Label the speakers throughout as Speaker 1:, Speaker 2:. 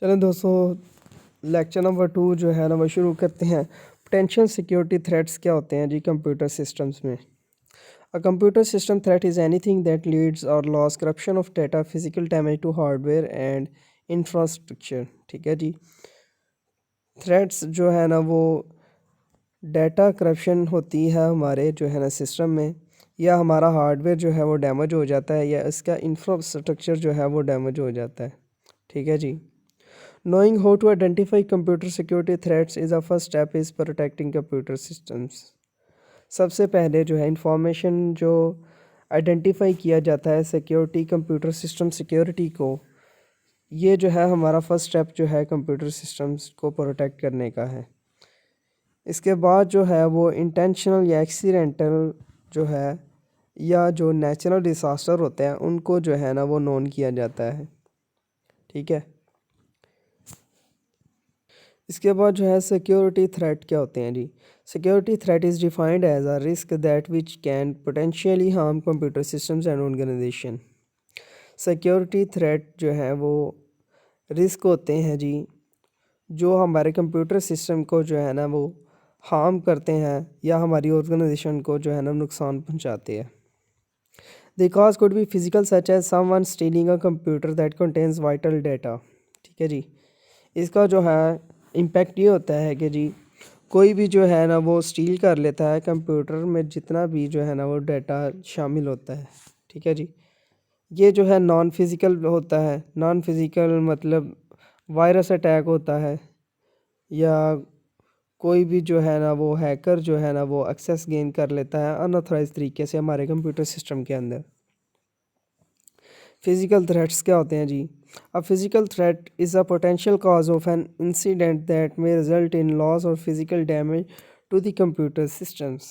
Speaker 1: चलें दोस्तों, lecture number 2 जो है ना वो शुरू करते हैं। पोटेंशियल सिक्योरिटी थ्रेट्स क्या होते हैं जी कंप्यूटर सिस्टम्स में। A computer system threat is anything that leads or loss corruption of data, physical damage to hardware and infrastructure. ठीक है जी। थ्रेट्स जो है ना वो डाटा करप्शन होती है हमारे जो है ना सिस्टम में, या हमारा हार्डवेयर जो है वो डैमेज हो जाता है, या इसका इंफ्रास्ट्रक्चर जो है वो डैमेज हो जाता है। ठीक है जी। Knowing how to identify computer security threats is a first step is protecting computer systems. सबसे पहले जो है इंफॉर्मेशन जो आइडेंटिफाई किया जाता है सिक्योरिटी कंप्यूटर सिस्टम सिक्योरिटी को, ये जो है हमारा फर्स्ट स्टेप जो है कंप्यूटर सिस्टम्स को प्रोटेक्ट करने का है। इसके बाद जो है वो इंटेंशनल या एक्सीडेंटल जो है या जो नेचुरल डिसास्टर होते हैं उनको जो है ना वो नोन किया जाता है। ठीक है। इसके बाद जो है सिक्योरिटी थ्रेट क्या होते हैं जी। Security threat is defined as a risk that which can potentially harm computer systems and organisation. Security threat जो है वो रिस्क होते हैं जी, जो हमारे कंप्यूटर सिस्टम को जो है ना वो हार्म करते हैं या हमारी ऑर्गेनाइजेशन को जो है ना नुकसान पहुंचाते हैं। The cause could be physical such as someone stealing a computer that contains vital data. ठीक है जी। इसका जो है इम्पैक्ट ये होता है कि जी कोई भी जो है ना वो स्टील कर लेता है कंप्यूटर में जितना भी जो है ना वो डाटा शामिल होता है। ठीक है जी। ये जो है नॉन फिज़िकल होता है। नॉन फिज़िकल मतलब वायरस अटैक होता है, या कोई भी जो है ना वो हैकर जो है ना वो एक्सेस गेन कर लेता है अनऑथराइज तरीके से हमारे कंप्यूटर सिस्टम के अंदर। फिज़िकल थ्रेट्स क्या होते हैं जी। A physical threat is a potential cause of an incident that may result in loss or physical damage to the computer systems.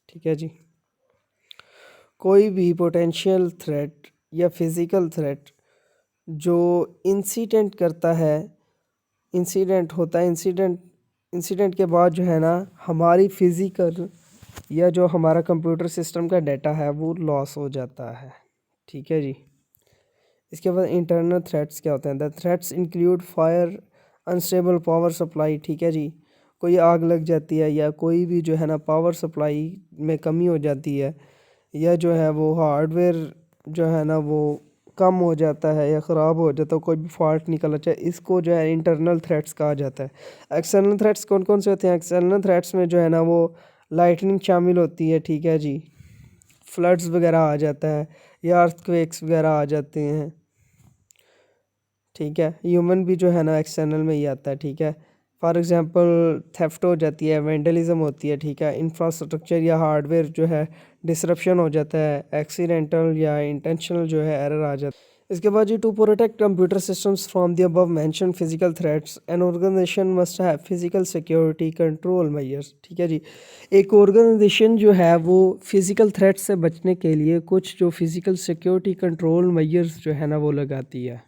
Speaker 1: ठीक है जी। कोई भी पोटेंशियल थ्रेट या फिज़िकल थ्रेट जो इंसिडेंट करता है, इंसिडेंट होता है, इंसिडेंट के बाद जो है ना हमारी फिज़िकल या जो हमारा कंप्यूटर सिस्टम का डाटा है वो लॉस हो जाता है। ठीक है जी। इसके बाद इंटरनल थ्रेट्स क्या होते हैं। The threats include fire, unstable power supply. ठीक है जी। कोई आग लग जाती है या कोई भी जो है ना पावर सप्लाई में कमी हो जाती है, या जो है वो हार्डवेयर जो है ना वो कम हो जाता है या ख़राब हो जाता है, कोई भी फॉल्ट निकल आता है, इसको जो है इंटरनल थ्रेट्स कहा जाता है। एक्सटर्नल थ्रेट्स कौन कौन से होते हैं। एक्सटर्नल थ्रेट्स में जो है ना वो लाइटनिंग शामिल होती है। ठीक है जी। फ्लड्स वगैरह आ जाता है, या अर्थक्वेक्स वगैरह आ जाते हैं। ठीक है। ह्यूमन भी जो है ना एक्सटर्नल में ही आता है। ठीक है। फॉर एग्जांपल थेफ्ट हो जाती है, वेंडलिज्म होती है। ठीक है। इंफ्रास्ट्रक्चर या हार्डवेयर जो है डिसरप्शन हो जाता है, एक्सीडेंटल या इंटेंशनल जो है एरर आ जाता है। इसके बाद जी to protect computer systems from the above mention physical threats an organisation must have physical security control measures. ठीक है जी। एक ऑर्गेनाइजेशन जो है वो फिजिकल थ्रेट से बचने के लिए कुछ जो फिजिकल सिक्योरिटी कंट्रोल मेजर्स जो है ना वो लगाती है।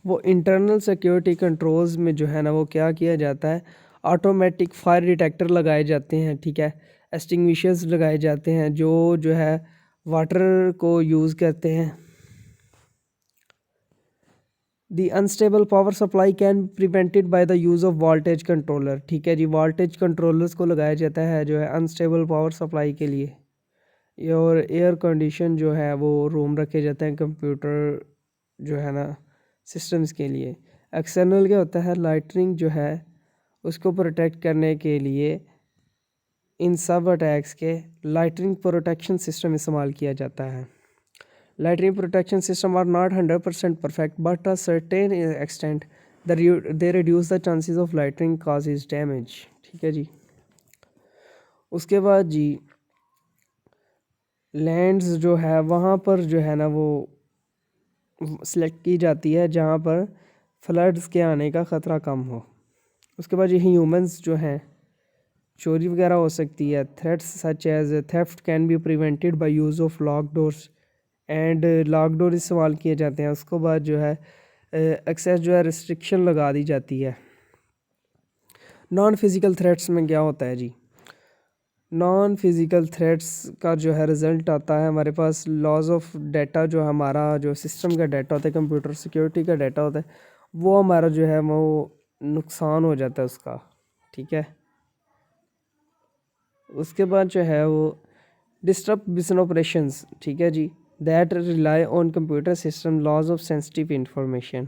Speaker 1: वो इंटरनल सिक्योरिटी कंट्रोल्स में जो है ना वो क्या किया जाता है, ऑटोमेटिक फायर डिटेक्टर लगाए जाते हैं। ठीक है। एक्सटिंग्विशर्स लगाए जाते हैं जो है वाटर को यूज़ करते हैं। The unstable power supply can prevented by the use of voltage controller. ठीक है जी। वोल्टेज कंट्रोलर्स को लगाया जाता है जो है अनस्टेबल पावर सप्लाई के लिए। और एयर कंडीशन जो है वो रूम रखे जाते हैं कंप्यूटर जो है ना सिस्टम्स के लिए। एक्सटर्नल क्या होता है, लाइटनिंग जो है उसको प्रोटेक्ट करने के लिए इन सब अटैक्स के लाइटनिंग प्रोटेक्शन सिस्टम इस्तेमाल किया जाता है। Lightning protection system are not 100% perfect but a certain extent they reduce the chances of lightning causes damage. ठीक है जी। उसके बाद जी लैंड्स जो है वहाँ पर जो है ना वो सिलेक्ट की जाती है जहाँ पर फ्लड्स के आने का ख़तरा कम हो। उसके बाद ये ह्यूमंस जो हैं चोरी वगैरह हो सकती है। Threats such as theft can be prevented by use of lock doors and lock door इस्तेमाल किए जाते हैं। उसके बाद जो है एक्सेस जो है रिस्ट्रिक्शन लगा दी जाती है। नॉन फिज़िकल थ्रेट्स में क्या होता है जी। नॉन फिज़िकल थ्रेट्स का जो है रिज़ल्ट आता है हमारे पास लॉस ऑफ डाटा, जो हमारा जो सिस्टम का डाटा होता है, कंप्यूटर सिक्योरिटी का डाटा होता है, वो हमारा जो है वो नुकसान हो जाता है उसका। ठीक है, उसके बाद जो है वो डिस्टर्ब बिजनेस ऑपरेशंस। ठीक है जी, that rely on computer system loss of sensitive information.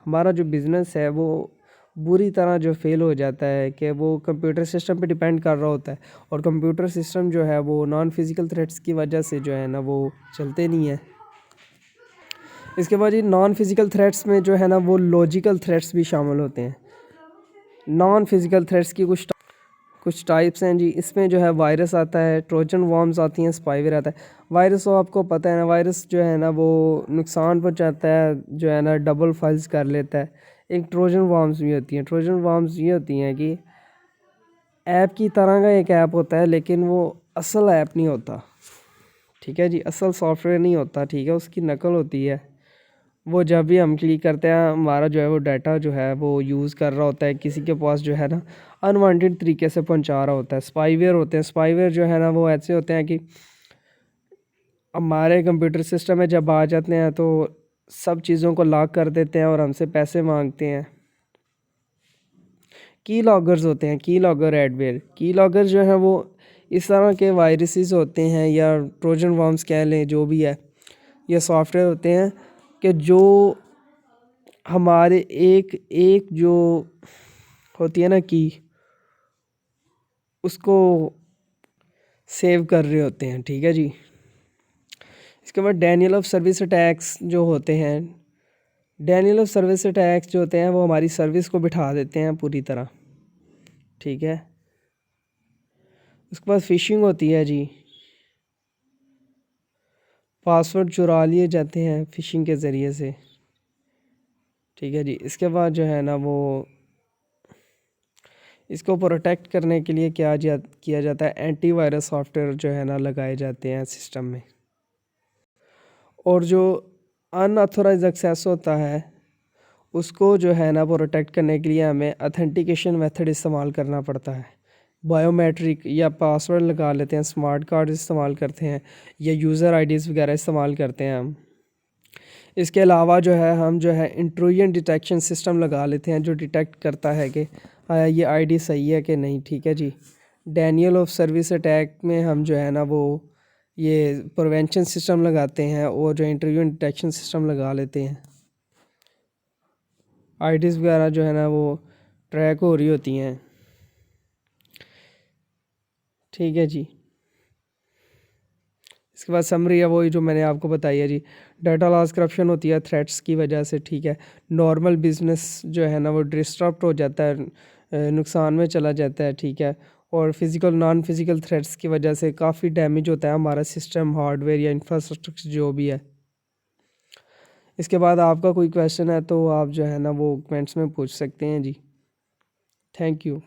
Speaker 1: हमारा जो बिज़नेस है वो बुरी तरह जो फेल हो जाता है कि वो कंप्यूटर सिस्टम पे डिपेंड कर रहा होता है, और कंप्यूटर सिस्टम जो है वो नॉन फिज़िकल थ्रेट्स की वजह से जो है ना वो चलते नहीं है। इसके बाद ये नॉन फिज़िकल थ्रेट्स में जो है ना वो लॉजिकल थ्रेट्स भी शामिल होते हैं। नॉन फिज़िकल थ्रेट्स की कुछ टाइप्स हैं जी। इसमें जो है वायरस आता है, ट्रोजन वॉर्म्स आती हैं, स्पाईवेयर आता है। वायरस तो आपको पता है ना, वायरस जो है ना वो नुकसान पहुंचाता है, जो है ना डबल फाइल्स कर लेता है। एक ट्रोजन वॉर्म्स भी होती हैं। ट्रोजन वॉर्म्स ये होती हैं कि ऐप की तरह का एक ऐप होता है, लेकिन वो असल ऐप नहीं होता। ठीक है जी, असल सॉफ्टवेयर नहीं होता। ठीक है, उसकी नकल होती है। वो जब भी हम क्लिक करते हैं, हमारा जो है वो डाटा जो है वो यूज़ कर रहा होता है, किसी के पास जो है ना अनवांटेड तरीके से पहुंचा रहा होता है। स्पाईवेयर होते हैं। स्पाईवेयर जो है ना वो ऐसे होते हैं कि हमारे कंप्यूटर सिस्टम में जब आ जाते हैं तो सब चीज़ों को लॉक कर देते हैं और हमसे पैसे मांगते हैं। की लॉगर्स होते हैं, की लॉगर एडवेयर। की लॉगर जो है वो इस तरह के वायरसेस होते हैं, या ट्रोजन वॉर्म्स कह लें, जो भी है, ये सॉफ्टवेयर होते हैं कि जो हमारे एक एक जो होती है ना की, उसको सेव कर रहे होते हैं। ठीक है जी। इसके बाद डैनियल ऑफ सर्विस अटैक्स जो होते हैं, डैनियल ऑफ सर्विस अटैक्स जो होते हैं वो हमारी सर्विस को बिठा देते हैं पूरी तरह। ठीक है, उसके बाद फिशिंग होती है जी। पासवर्ड चुरा लिए जाते हैं फिशिंग के ज़रिए से। ठीक है जी। इसके बाद जो है ना वो इसको प्रोटेक्ट करने के लिए किया जाता है, एंटीवायरस सॉफ्टवेयर जो है ना लगाए जाते हैं सिस्टम में। और जो अनऑथोराइज एक्सेस होता है उसको जो है ना प्रोटेक्ट करने के लिए हमें अथेंटिकेशन मेथड इस्तेमाल करना पड़ता है। बायोमेट्रिक या पासवर्ड लगा लेते हैं, स्मार्ट कार्ड इस्तेमाल करते हैं, या यूज़र आईडीज़ वगैरह इस्तेमाल करते हैं हम। इसके अलावा जो है हम जो है इंट्रूजन डिटेक्शन सिस्टम लगा लेते हैं, जो डिटेक्ट करता है कि ये आईडी सही है कि नहीं। ठीक है जी। डैनियल ऑफ सर्विस अटैक में हम जो है ना वो ये प्रिवेंशन सिस्टम लगाते हैं, और जो इंट्रूजन डिटेक्शन सिस्टम लगा लेते हैं। आईडीज़ वगैरह जो है ना वो ट्रैक हो रही होती हैं। ठीक है जी। इसके बाद समरी है वही जो मैंने आपको बताई है जी। डाटा लॉस करप्शन होती है थ्रेट्स की वजह से। ठीक है, नॉर्मल बिजनेस जो है ना वो डिस्टर्ब हो जाता है, नुकसान में चला जाता है। ठीक है, और फिज़िकल नॉन फिज़िकल थ्रेट्स की वजह से काफ़ी डैमेज होता है हमारा सिस्टम, हार्डवेयर या इंफ्रास्ट्रक्चर जो भी है। इसके बाद आपका कोई क्वेश्चन है तो आप जो है ना वो कमेंट्स में पूछ सकते हैं जी। Thank you.